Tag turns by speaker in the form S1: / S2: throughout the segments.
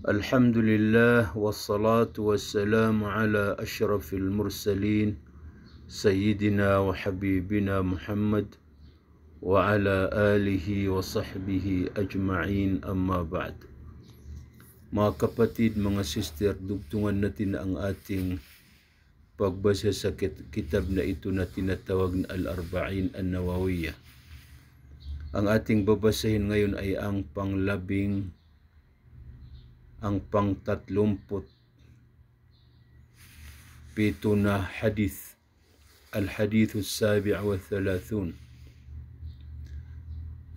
S1: Alhamdulillah wassalatu wassalamu ala ashrafil mursalin Sayyidina wa habibina Muhammad wa ala alihi wa sahbihi ajma'in, amma ba'd. Mga kapatid, mga sister, dugtungan natin ang ating pagbasa sa kitab na ito na tinatawag na Al-Arba'in An-Nawawiyah. Ang ating babasahin ngayon ay ang pang-tatlumput pito na hadith, al-hadithu as-sabi' wa thalathun.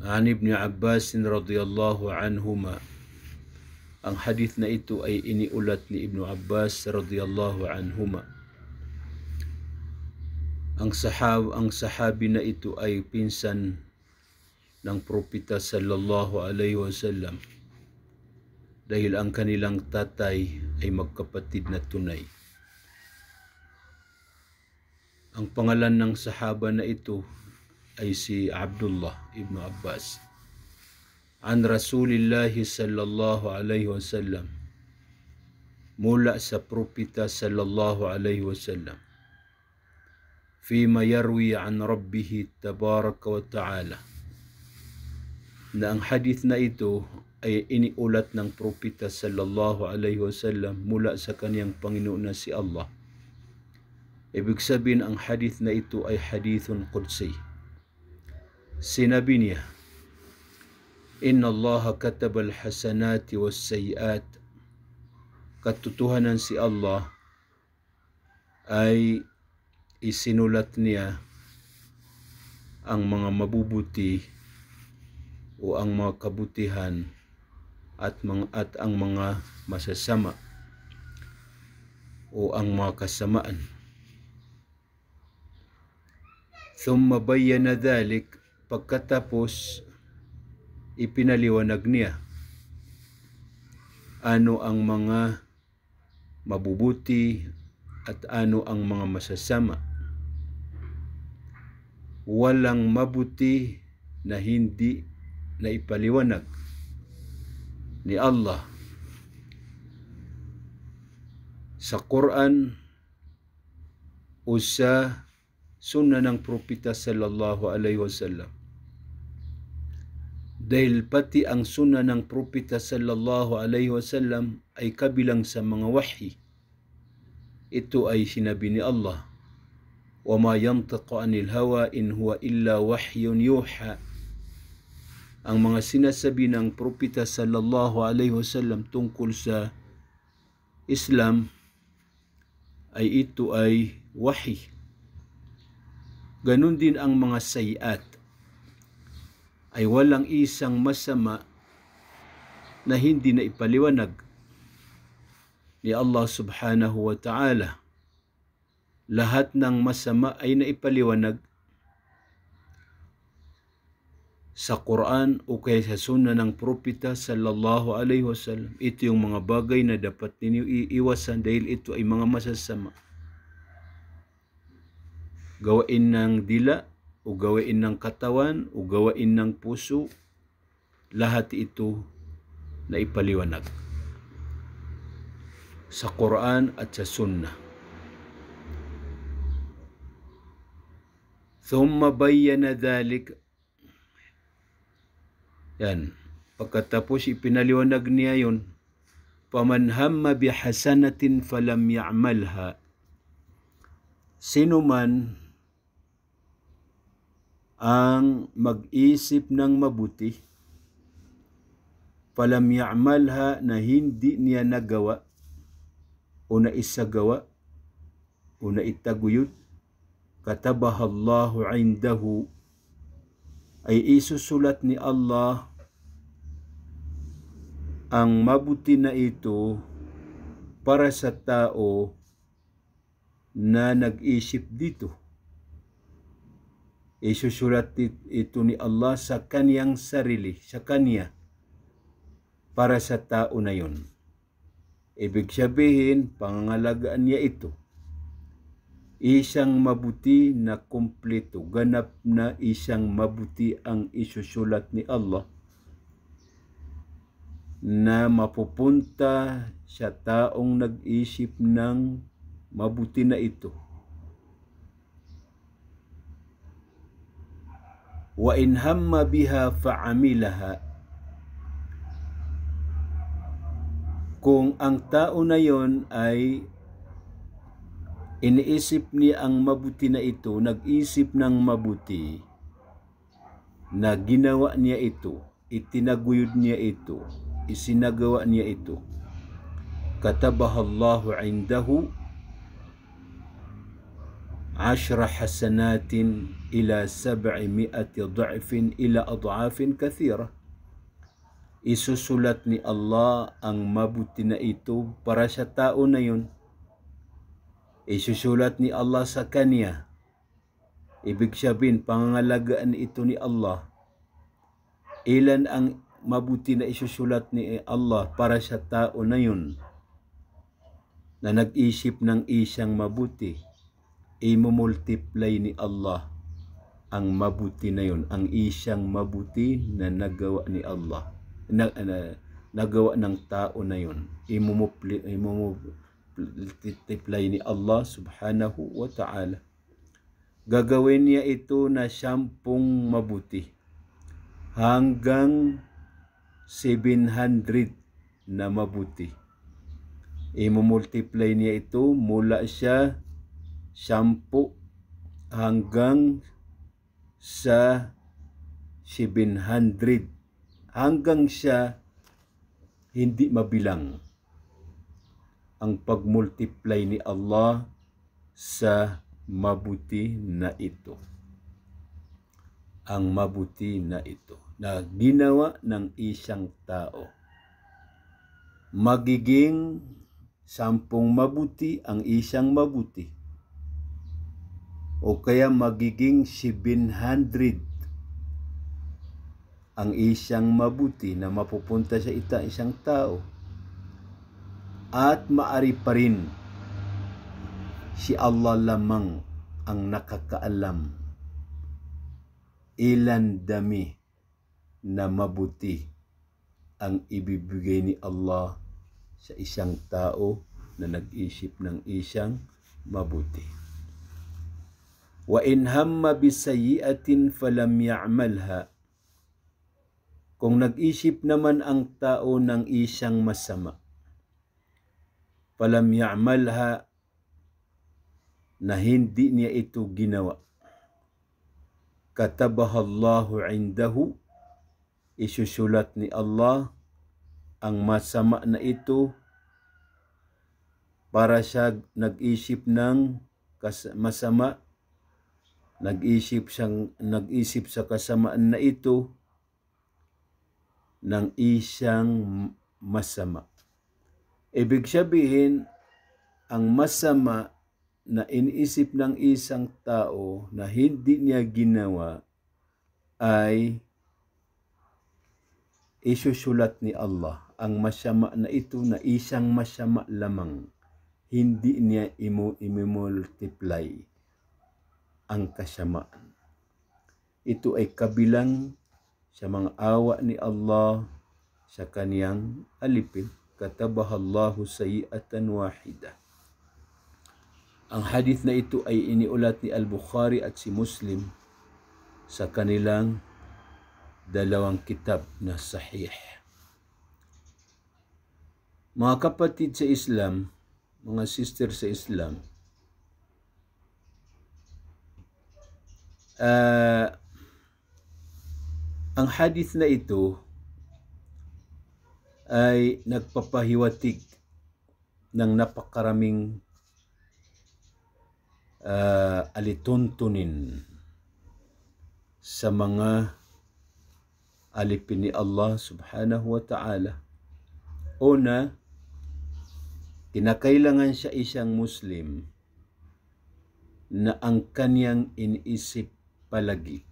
S1: An Ibn Abbas radhiyallahu anhuma. Ang hadith na ito ay iniulat ni Ibn Abbas radhiyallahu anhuma. Ang sahabi na ito ay pinsan ng propeta sallallahu alaihi wasallam, dahil ang kanilang tatay ay magkapatid na tunay. Ang pangalan ng sahaba na ito ay si Abdullah ibn Abbas. An Rasulillahi sallallahu alaihi wasallam, mula sa propeta sallallahu alaihi wasallam, fima yarwi an rabbih tabaraka wa ta'ala, na ang hadith na ito ay iniulat ng propeta sallallahu alaihi wasallam mula sa kaniyang Panginoon na si Allah. Ibig sabihin, ang hadith na ito ay hadithun qudsi. Sinabi niya, Inna Allah kataba al-hasanati was-sayiat. Katotohanan si Allah ay isinulat niya ang mga mabubuti o ang mga kabutihan at ang mga masasama o ang mga kasamaan. Thumma bayyana dhalik, pagkatapos ipinaliwanag niya ano ang mga mabubuti at ano ang mga masasama. Walang mabuti na hindi na ipaliwanag ni Allah sa Quran o sa sunna ng propeta sallallahu alaihi wasallam. Dahil pati ang sunna ng propeta sallallahu alaihi wasallam ay kabilang sa mga wahyi. Ito ay sinabi ni Allah, wa ma yantiqu anil hawa in huwa illa wahyun yuha. Ang mga sinasabi ng propeta sallallahu alaihi wasallam tungkol sa Islam ay ito ay wahy. Ganun din ang mga sayiat, ay walang isang masama na hindi na ipaliwanag ni Allah subhanahu wa ta'ala. Lahat ng masama ay naipaliwanag sa Quran o kaya sa sunna ng propeta sallallahu alaihi wasallam. Ito yung mga bagay na dapat ninyo iiwasan dahil ito ay mga masasama. Gawain ng dila o gawain ng katawan o gawain ng puso, lahat ito na ipaliwanag sa Quran at sa sunnah. Thumma bayyana dhalik. Yan. Pagkatapos ipinaliwanag niya yun, faman hamma bihasanatin falam ya'malha. Sino man ang mag-isip ng mabuti, falam ya'malha, na hindi niya nagawa o naisagawa o naitaguyod, katabahallahu indahu, ay isusulat ni Allah ang mabuti na ito para sa tao na nag-isip dito. Isusulat ito ni Allah sa kaniyang sarili, sa kaniya, para sa tao na yon. Ibig sabihin, pangangalagaan niya ito. Isang mabuti na kumpleto, ganap na isang mabuti ang isusulat ni Allah na mapupunta sa taong nag-isip ng mabuti na ito. Wa in hamma biha fa'amilaha. Kung ang tao na yon ay iniisip niya ang mabuti na ito, nag-isip ng mabuti, na ginawa niya ito, itinaguyod niya ito, isinagawa niya ito, katabahallahu indahu 10 hasanatin ila 700 dha'fin ila adha'afin kathira. Isusulat ni Allah ang mabuti na ito para sa tao na yun. Isusulat ni Allah sa kanya. Ibig sabihin, pangangalagaan ito ni Allah. Ilan ang mabuti na isusulat ni Allah para sa tao na yun na nag-isip ng isang mabuti? Imumultiply ni Allah ang mabuti na yun, ang isang mabuti na nagawa ni Allah, nagawa ng tao na yun. Imumultiply ni Allah subhanahu wa ta'ala. Gagawin niya ito na 10 mabuti hanggang 700 na mabuti. Imumultiply niya ito mula siya 10 hanggang sa 700, hanggang siya hindi mabilang ang pagmultiply ni Allah sa mabuti na ito. Ang mabuti na ito na ginawa ng isang tao. Magiging 10 mabuti ang isang mabuti. O kaya magiging 700 ang isang mabuti na mapupunta sa isang tao. At maari pa rin si Allah lamang ang nakakaalam ilan dami na mabuti ang ibibigay ni Allah sa isang tao na nag-isip ng isang mabuti. Wa in hamma bisayyi'atin falam ya'malha. Kung nag-isip naman ang tao ng isang masama, falam ya'malha, na hindi niya ito ginawa, katabahallahu indahu, isusulat ni Allah ang masama na ito para siya nag-isip ng masama, nag-isip sa kasamaan na ito ng isang masama. Ibig sabihin, ang masama na iniisip ng isang tao na hindi niya ginawa ay isusulat ni Allah ang masama na ito na isang masama lamang. Hindi niya imumultiply ang kasamaan. Ito ay kabilang sa mga awa ni Allah sa kaniyang alipin. Katabahallahu sayyi'atan wahida. Ang hadith na ito ay iniulat ni Al-Bukhari at si Muslim sa kanilang dalawang kitab na sahih. Mga kapatid sa Islam, mga sister sa Islam, ang hadith na ito ay nagpapahiwatig ng napakaraming alituntunin sa mga alipin ni Allah subhanahu wa ta'ala. Una, kinakailangan siya isang Muslim na ang kaniyang iniisip palagi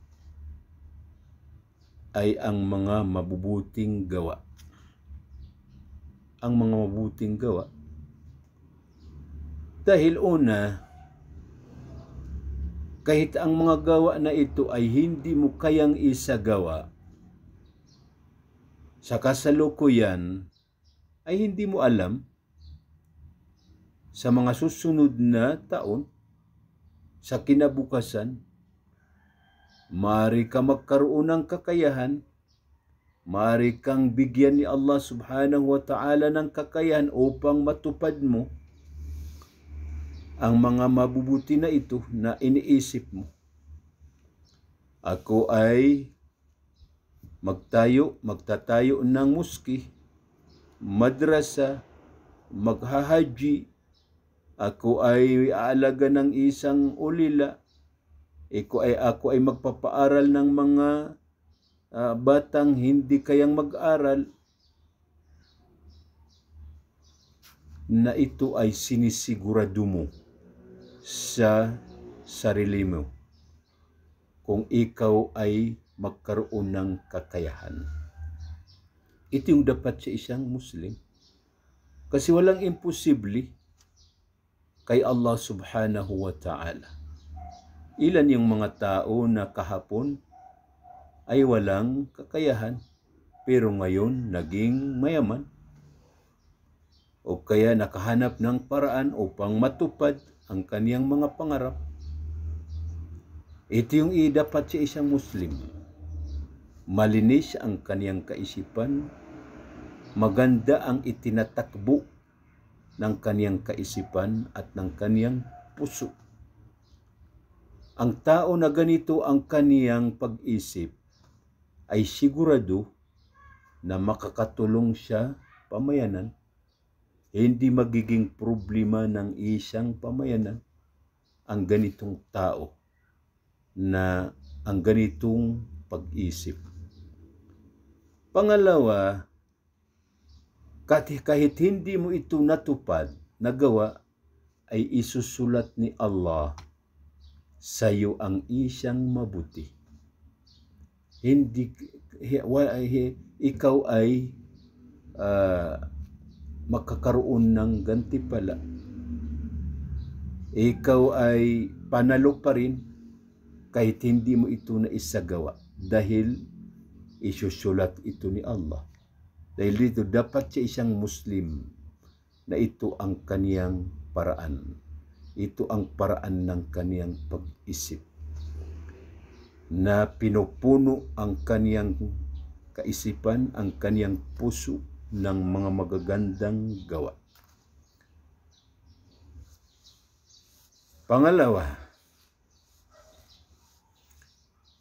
S1: ay ang mga mabubuting gawa. Ang mga mabuting gawa. Dahil una, kahit ang mga gawa na ito ay hindi mo kayang isagawa, sa kasalukuyan ay hindi mo alam sa mga susunod na taon, sa kinabukasan, maaari ka magkaroon ng kakayahan, maaari kang bigyan ni Allah subhanahu wa ta'ala ng kakayahan upang matupad mo ang mga mabubuti na ito na iniisip mo. Ako ay magtatayo ng muski, madrasa, maghahaji. Ako ay aalaga ng isang ulila. Ako ay magpapaaral ng mga batang hindi kayang mag-aral. Na ito ay sinisigurado mo sa sarili mo kung ikaw ay magkaroon ng kakayahan. Ito yung dapat sa isang Muslim. Kasi walang imposible kay Allah subhanahu wa ta'ala. Ilan yung mga tao na kahapon ay walang kakayahan, pero ngayon naging mayaman. O kaya nakahanap ng paraan upang matupad ang kaniyang mga pangarap. Ito yung dapat sa isang Muslim. Malinis ang kaniyang kaisipan, maganda ang itinatakbo ng kaniyang kaisipan at ng kaniyang puso. Ang tao na ganito ang kaniyang pag-isip ay sigurado na makakatulong siya pamayanan. Hindi magiging problema ng isang pamayanan ang ganitong tao na ang ganitong pag-isip. Pangalawa, kahit hindi mo ito natupad, nagawa, ay isusulat ni Allah sa iyo ang isang mabuti. Ikaw ay makakaroon ng gantimpala. Ikaw ay panalo pa rin kahit hindi mo ito na isagawa dahil isusulat ito ni Allah. Dahil dito dapat sa isang Muslim na ito ang kaniyang paraan. Ito ang paraan ng kaniyang pag-isip na pinupuno ang kaniyang kaisipan, ang kaniyang puso ng mga magagandang gawa. Pangalawa,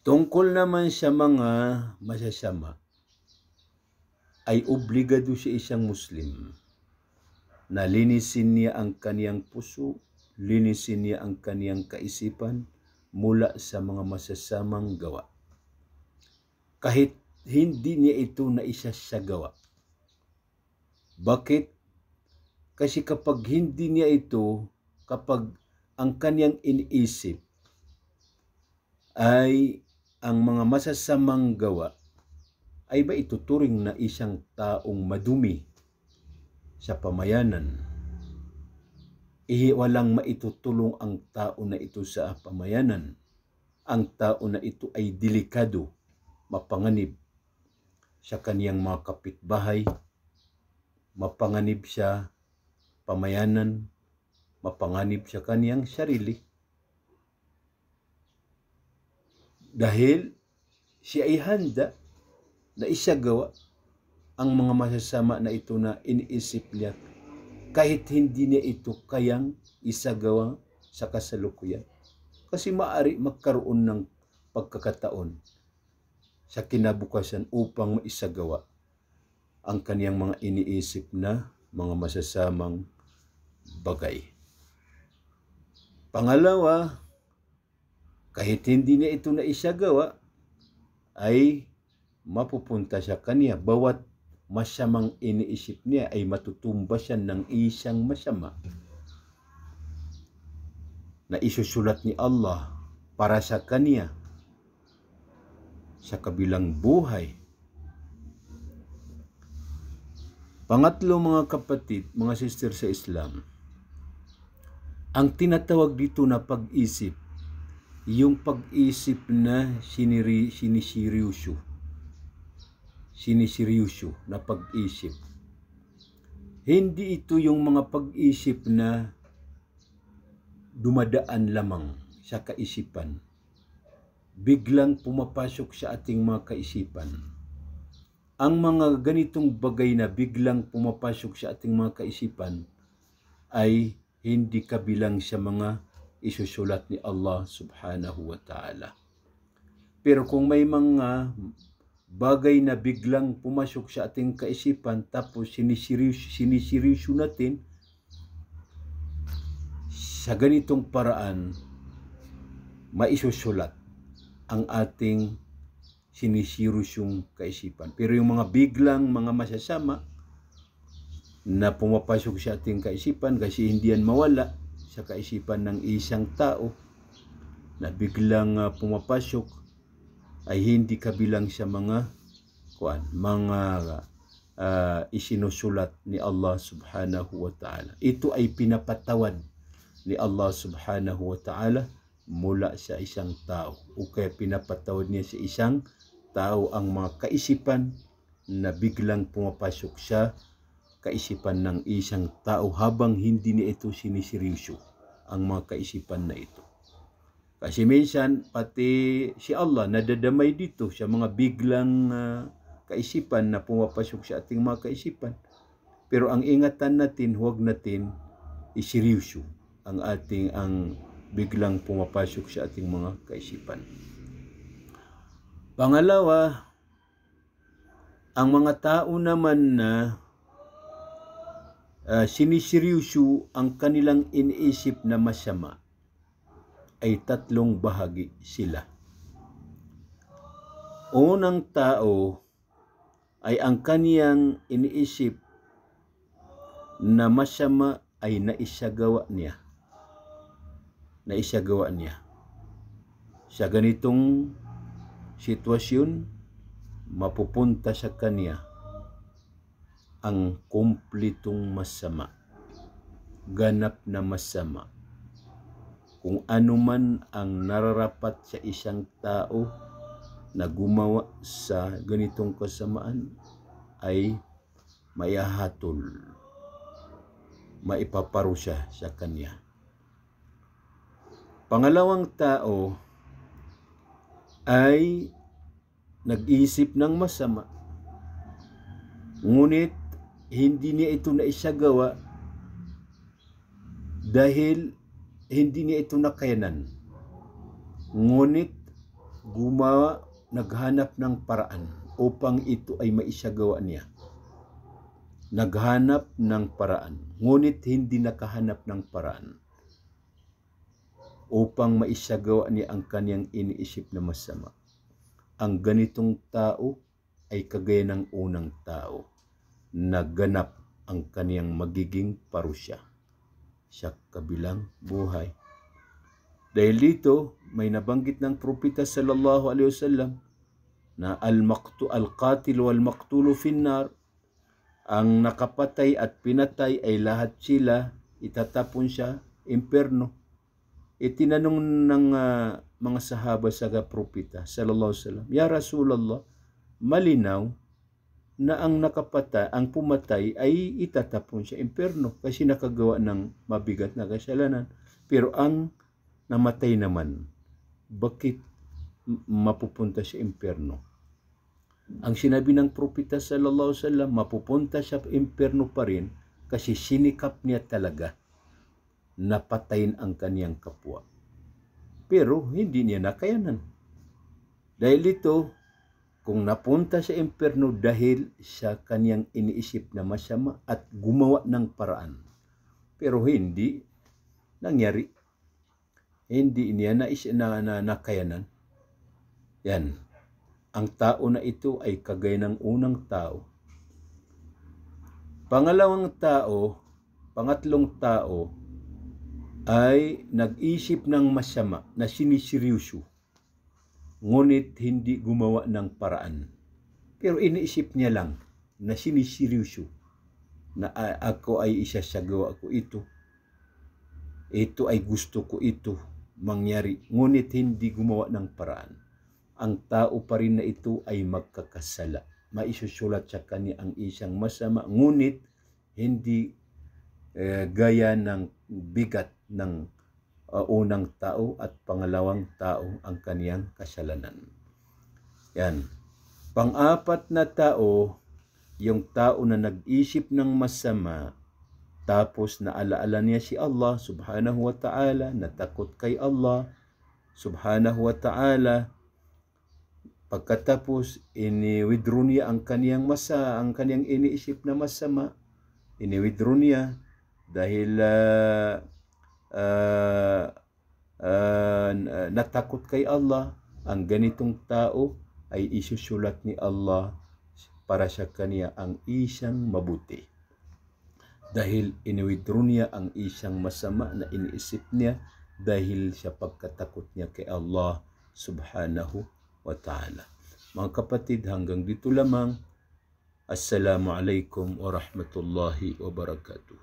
S1: tungkol naman sa mga masasama, ay obligado sa isang Muslim na linisin niya ang kaniyang puso, linisin niya ang kaniyang kaisipan mula sa mga masasamang gawa. Kahit hindi niya ito na isasagawa. Bakit? Kasi kapag hindi niya ito, kapag ang kaniyang iniisip ay ang mga masasamang gawa, ay ba ituturing na isang taong madumi sa pamayanan? Walang maitutulong ang tao na ito sa pamayanan. Ang tao na ito ay delikado, mapanganib sa kaniyang mga kapitbahay, mapanganib siya pamayanan, mapanganib sa kaniyang sarili. Dahil siya ay handa na isagawa ang mga masasama na ito na iniisip niya kahit hindi niya ito kayang isagawa sa kasalukuyan. Kasi maaari magkaroon ng pagkakataon sa kinabukasan upang maisagawa ang kaniyang mga iniisip na mga masasamang bagay. Pangalawa, kahit hindi niya ito na isagawa, ay mapupunta sa kanya. Bawat masamang iniisip niya ay matutumbasan ng isang masama na isusulat ni Allah para sa kanya sa kabilang buhay. Pangatlo, mga kapatid, mga sister sa Islam, ang tinatawag dito na pag-isip, yung pag-isip na sinisiryoso, siniseryoso na pag-isip. Hindi ito yung mga pag-isip na dumadaan lamang sa kaisipan. Biglang pumapasok sa ating mga kaisipan. Ang mga ganitong bagay na biglang pumapasok sa ating mga kaisipan ay hindi kabilang sa mga isusulat ni Allah subhanahu wa ta'ala. Pero kung may mga bagay na biglang pumasok sa ating kaisipan tapos siniseryoso natin, sa ganitong paraan maisusulat ang ating sinisirusyong kaisipan. Pero yung mga biglang mga masasama na pumapasok sa ating kaisipan kasi hindi yan mawala sa kaisipan ng isang tao na biglang pumapasok ay hindi kabilang sa mga isinusulat ni Allah subhanahu wa ta'ala. Ito ay pinapatawad ni Allah subhanahu wa ta'ala mula sa isang tao, o kaya pinapatawad niya sa isang tao ang mga kaisipan na biglang pumapasok sa kaisipan ng isang tao habang hindi niya ito siniseryoso ang mga kaisipan na ito. Kasi minsan pati si Allah nadadamay dito sa mga biglang kaisipan na pumapasok sa ating mga kaisipan. Pero ang ingatan natin, huwag natin iseryoso ang biglang pumapasok sa ating mga kaisipan. Pangalawa, ang mga tao naman na siniseryoso ang kanilang iniisip na masama ay tatlong bahagi sila. Unang tao ay ang kaniyang iniisip na masama ay naisagawa niya. Sa ganitong sitwasyon, mapupunta sa kanya ang kumplitong masama, ganap na masama. Kung ano man ang nararapat sa isang tao na gumawa sa ganitong kasamaan ay maihahatol, maipaparusa sa kanya. Pangalawang tao ay nag-iisip ng masama, ngunit hindi niya ito naisagawa dahil hindi niya ito nakayanan. Ngunit naghanap ng paraan upang ito ay maisagawa niya. Naghanap ng paraan, ngunit hindi nakahanap ng paraan upang maisagawa niya ang kanyang iniisip na masama. Ang ganitong tao ay kagaya ng unang tao, naganap ang kaniyang magiging parusya sa kabilang buhay. Dahil dito, may nabanggit ng propeta sallallahu alaihi wasallam na al-qatil wal-maqtulu finnar, ang nakapatay at pinatay ay lahat sila itatapon sa impyerno. Itinanong ng mga sahaba sa propeta sallallahu alaihi wasallam, "Ya Rasulullah, malinaw na ang pumatay ay itatapon sa impyerno kasi nakagawa ng mabigat na kasalanan. Pero ang namatay naman, bakit mapupunta sa impyerno?" Ang sinabi ng propeta sallallahu alaihi wasallam, mapupunta sa impyerno pa rin kasi sinikap niya talaga napatayin ang kaniyang kapwa. Pero hindi niya nakayanan. Dahil ito, kung napunta sa impyerno dahil sa kaniyang iniisip na masama at gumawa ng paraan, pero hindi nangyari, hindi niya nakayanan, yan, ang tao na ito ay kagaya ng unang tao. Pangatlong tao ay nag-isip ng masama na siniseryoso, ngunit hindi gumawa ng paraan. Pero iniisip niya lang na siniseryoso na ako ay isasagawa ko ito. Ito ay gusto ko ito mangyari, ngunit hindi gumawa ng paraan. Ang tao pa rin na ito ay magkakasala. maisusulat sa kanya ang isang masama, ngunit hindi gaya ng bigat ng unang tao at pangalawang tao ang kaniyang kasalanan. Yan. Pang-apat na tao, yung tao na nag-isip ng masama, tapos naalaala niya si Allah subhanahu wa ta'ala, natakot kay Allah subhanahu wa ta'ala, pagkatapos ini-withdraw niya ang kaniyang iniisip na masama, ini-withdraw niya dahil natakot kay Allah, ang ganitong tao ay isusulat ni Allah para sa kaniya ang isang mabuti. Dahil ini-withdraw niya ang isang masama na iniisip niya dahil sa pagkatakot niya kay Allah subhanahu wa ta'ala. Mga kapatid, hanggang dito lamang. Assalamualaikum warahmatullahi wabarakatuh.